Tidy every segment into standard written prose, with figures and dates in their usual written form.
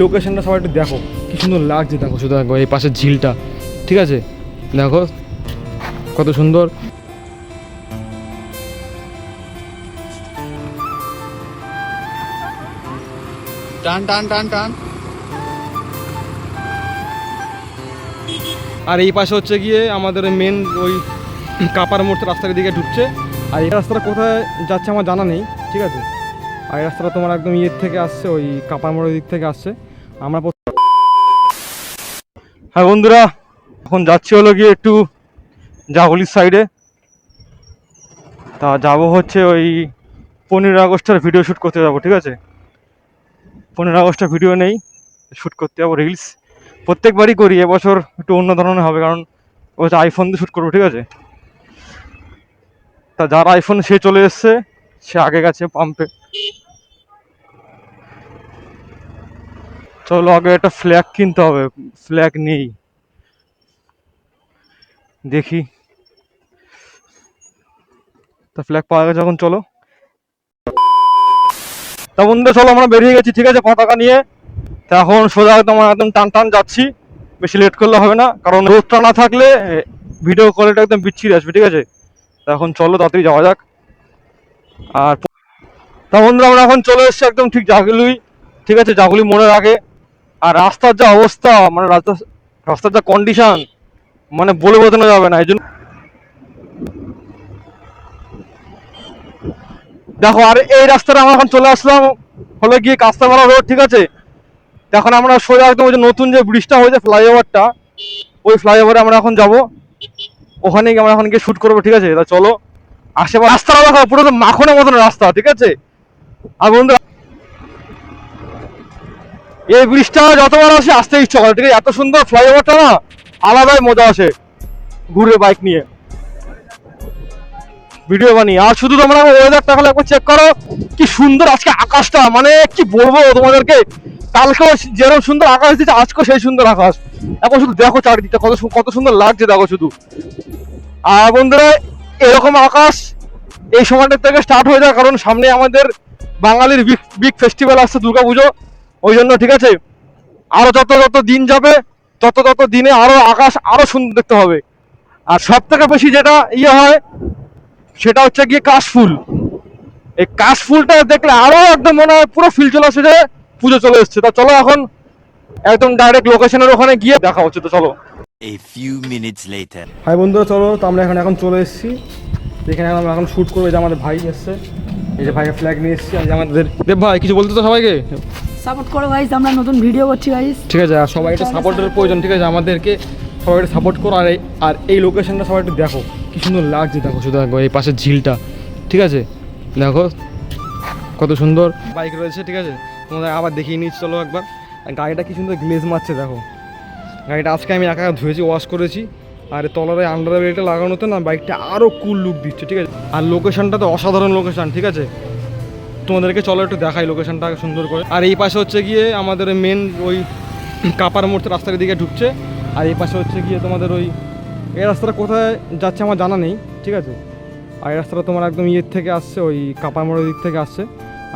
লোকেশনটা সবাই একটু দেখো, কি সুন্দর লাগছে দেখো, শুধু দেখো এই পাশের ঝিলটা, ঠিক আছে দেখো কত সুন্দর। টান টান টান টান। আর এই পাশে হচ্ছে গিয়ে আমাদের মেন ওই কাপার মোড় রাস্তার দিকে ঢুকছে। আর এই রাস্তাটা কোথায় যাচ্ছে আমার জানা নেই, ঠিক আছে। আর এই রাস্তাটা তোমার একদম ইয়ের থেকে আসছে, ওই কাপার মোড়ের দিক থেকে আসছে। আমরা হ্যাঁ বন্ধুরা, এখন যাচ্ছি হলো গিয়ে একটু জাগুলির সাইডে। তা যাবো হচ্ছে ওই 15 আগস্টের ভিডিও শ্যুট করতে যাবো, ঠিক আছে। 15 আগস্টের ভিডিও নেই, শ্যুট করতে যাবো রিলস। প্রত্যেকবারই করি, এবছর একটু অন্য ধরনের হবে, কারণ ওই আইফোন দিয়ে শ্যুট করবো, ঠিক আছে। তা যার আইফোন সে চলে এসছে, সে আগে গেছে পাম্পে। চলো আগে একটা ফ্ল্যাগ কিনতে হবে, ফ্ল্যাগ নেই, দেখি। তা ফ্ল্যাগ পাওয়া গেছে, এখন চলো। তা বন্ধুরা চলো, আমরা বেরিয়ে গেছি, ঠিক আছে, পতাকা নিয়ে। তা এখন সোজা একদম একদম টান টান যাচ্ছি, বেশি লেট করলে হবে না, কারণ রোদটা না থাকলে ভিডিও কোয়ালিটি একদম বিচ্ছিরি আসবে, ঠিক আছে। তা এখন চলো তাড়াতাড়ি যাওয়া যাক। আর তা বন্ধুরা আমরা এখন চলে এসেছি একদম ঠিক জাগুলি, ঠিক আছে, জাগুলি মোড়ের আগে। আর রাস্তার যা অবস্থা, মানে রাস্তার যা কন্ডিশন, মানে বলে বোঝানো যাবে না। এই জন্য দেখো, আর এই রাস্তাটা আমরা এখন চলে আসলাম হলে গিয়ে কাস্তামারা রোড, ঠিক আছে। এখন আমরা সোজা একদম ওই যে নতুন যে ব্রিজটা হয়েছে, ফ্লাইওভারটা, ওই ফ্লাইওভারে আমরা এখন যাব। ওখানে গিয়ে আমরা এখন গিয়ে শ্যুট করবো, ঠিক আছে। তা চলো, আশেপাশে রাস্তাটা দেখো, পুরো তো মাখনের মতন রাস্তা, ঠিক আছে। আর বন্ধু, এই ব্রিজটা যতবার আসে আসতে ইচ্ছা করে, ঠিক আছে। এত সুন্দর ফ্লাইওভারটা না, আলাদাই মজা আসে ঘুরে বাইক নিয়ে ভিডিও বানিয়ে। আর শুধু তোমরা ওয়েদারটা খালি একবার চেক করো, কি সুন্দর আজকে আকাশটা, মানে কি বলবো তোমাদেরকে। কালকেও যেরকম সুন্দর আকাশ দিচ্ছে, আজকেও সেই সুন্দর আকাশ। এখন শুধু দেখো চারিদিকটা কত কত সুন্দর লাগছে, দেখো শুধু। আর বন্ধুরা, এরকম আকাশ এই সময়টার থেকে স্টার্ট হয়ে যায়, কারণ সামনে আমাদের বাঙালির বিগ ফেস্টিভ্যাল আসছে, দুর্গাপুজো। ওই জন্য, ঠিক আছে, আরো যত যত দিন যাবে, তত তত দিনে আরো আকাশ আরো সুন্দর দেখতে হবে। আর সব থেকে বেশি যেটা ইয়ে হয়, সেটা হচ্ছে গিয়ে কাশফুল। এই কাশফুলটা দেখলে আরো একদম মনে হয় পুরো ফিল চলে আসছে যে পুজো চলে এসছে। তা চলো এখন একদম ডাইরেক্ট লোকেশনের ওখানে গিয়ে দেখা হচ্ছে, তো চলো। A few minutes later. Hi বন্ধুরা, চলো। তো আমরা এখন চলে এসেছি, যেখানে আমরা এখন শ্যুট করবো। এই যে আমাদের ভাই এসছে, এই যে ভাইয়ের ফ্ল্যাগ নিয়ে এসেছি। আজ আমাদের দেব ভাই কিছু বলতে তো সবাইকে সাপোর্ট করো গাইস, আমরা নতুন ভিডিও করছি গাইস, ঠিক আছে। আর সবাই একটা সাপোর্টের প্রয়োজন, ঠিক আছে, আমাদেরকে সবাই একটু সাপোর্ট করো। আর এই লোকেশনটা সবাই একটু দেখো, কি সুন্দর লাগছে দেখো, শুধু দেখো এই পাশের ঝিলটা, ঠিক আছে দেখো কত সুন্দর বাইক রয়েছে, ঠিক আছে। তোমাদের আবার দেখিয়ে নিচ্ছি, চলো একবার। আর গাড়িটা কি সুন্দর গ্লেজ মারছে দেখো। গাড়িটা আজকে আমি একা ধুয়েছি, ওয়াশ করেছি। আর তলারে আন্ডার ব্রেকটা লাগানোতে না বাইকটা আরও কুল লুক দিচ্ছে, ঠিক আছে। আর লোকেশনটা তো অসাধারণ লোকেশন, ঠিক আছে। তোমাদেরকে চলো একটু দেখাই লোকেশনটা সুন্দর করে। আর এই পাশে হচ্ছে গিয়ে আমাদের মেন ওই কাপার মোড় রাস্তার দিকে ঢুকছে। আর এই পাশে হচ্ছে গিয়ে তোমাদের ওই এই রাস্তাটা কোথায় যাচ্ছে আমার জানা নেই, ঠিক আছে। আর এই রাস্তাটা তোমার একদম ইয়ের থেকে আসছে, ওই কাপার মোড়ের দিক থেকে আসছে।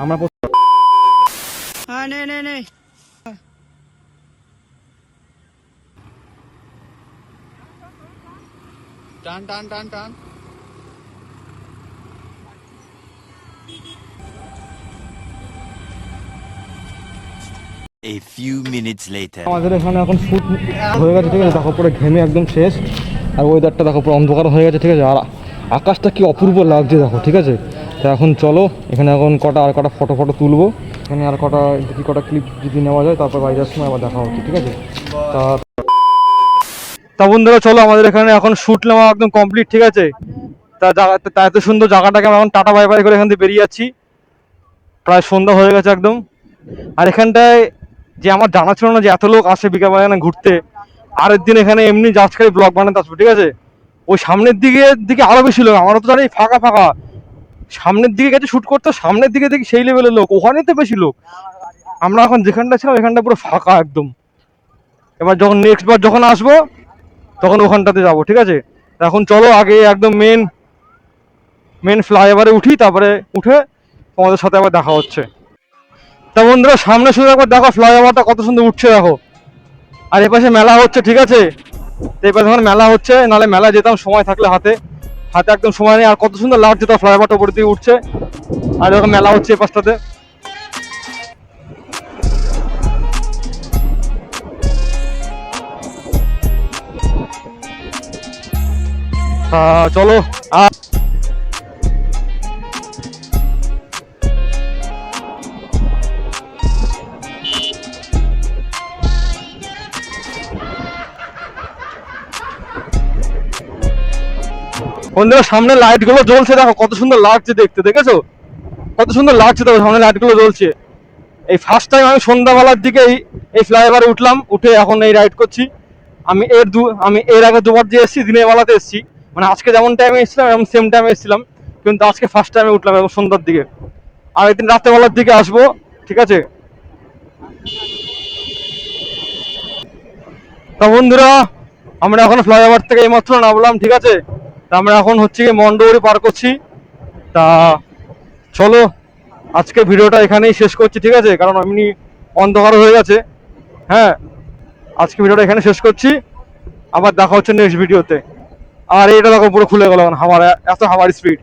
আমরা টান টান টান টান। A few minutes later. আমাদের এখানে এখন শ্যুট হয়ে গেছে, ঠিক আছে। দেখো পুরো ঘেমে একদম শেষ। আর ওয়েদারটা দেখো পুরো অন্ধকার হয়ে গেছে, ঠিক আছে। আর আকাশটা কি অপূর্ব লাগছে দেখো, ঠিক আছে। তা এখন চলো, এখানে এখন আর কটা ফটো তুলবো। এখানে আর কটা ক্লিপ যদি নেওয়া যায়, তারপর বাইরের সময় আবার দেখা হচ্ছে, ঠিক আছে। তা বন্ধুরা চলো, আমাদের এখানে এখন শ্যুট নেওয়া একদম কমপ্লিট, ঠিক আছে। তা এত সুন্দর জায়গাটাকে আমরা এখন টাটা বাই বাই করে এখান থেকে বেরিয়ে যাচ্ছি। প্রায় সন্ধ্যা হয়ে গেছে একদম। আর এখানটায় যে আমার জানা ছিল না যে এত লোক আসে বিকালবেলা ঘুরতে। আরের দিন এখানে এমনি জাস্ট ব্লগ বানাতে আসবো, ঠিক আছে। ওই সামনের দিকে আরো বেশি লোক, আমারও তো জানি ফাঁকা ফাঁকা। সামনের দিকে গেছে শ্যুট করতে, সামনের দিকে দেখি সেই লেভেলের লোক, ওখানে তো বেশি লোক। আমরা এখন যেখানটা ছিলাম এখানটা পুরো ফাঁকা একদম। এবার যখন নেক্সট বার যখন আসবো তখন ওখানটাতে যাবো, ঠিক আছে। এখন চলো আগে একদম মেন ফ্লাইওভারে উঠি, তারপরে উঠে তোমাদের সাথে আবার দেখা হচ্ছে। তা বন্ধুরা সামনে শুধু একবার দেখো ফ্লাইওভারটা কত সুন্দর উঠছে দেখো। আর এপাশে মেলা হচ্ছে, ঠিক আছে, তো এপাশে এখন মেলা হচ্ছে, নাহলে মেলা যেতাম সময় থাকলে হাতে হাতে একদম সময় নেই। আর কত সুন্দর লাগছে তো ফ্লাইওভারটা উপর দিয়ে উঠছে, আর এরকম মেলা হচ্ছে এই পাশটাতে। চলো বন্ধুরা সামনে লাইট গুলো জ্বলছে দেখো, কত সুন্দর লাগছে দেখতে, দেখেছো কত সুন্দর লাগছে দেখো সামনে লাইট গুলো জ্বলছে। এই ফার্স্ট টাইম আমি সন্ধ্যাবেলার দিকে এই ফ্লাইওভারে উঠলাম, উঠে এখন এই রাইড করছি। আমি এর আগে দুবার যে এসেছি দিনের বেলাতে এসেছি, মানে আজকে যেমন টাইমে এসেছিলাম এমন সেম টাইমে এসেছিলাম, কিন্তু আজকে ফার্স্ট টাইমে উঠলাম এবং সন্ধ্যার দিকে। আর একদিন রাত্রেবেলার দিকে আসবো, ঠিক আছে। তা বন্ধুরা আমরা এখন ফ্লাইওভার থেকে এইমাত্র নামলাম, ঠিক আছে। তা আমরা এখন হচ্ছে গিয়ে মন্ডবড়ি পার করছি। তা চলো আজকে ভিডিওটা এখানেই শেষ করছি, ঠিক আছে, কারণ এমনি অন্ধকার হয়ে গেছে। হ্যাঁ, আজকে ভিডিওটা এখানে শেষ করছি, আবার দেখা হচ্ছে নেক্সট ভিডিওতে। আর এটা দেখো পুরো খুলে গেল, হাওয়ার এত হাওয়ার স্পিড।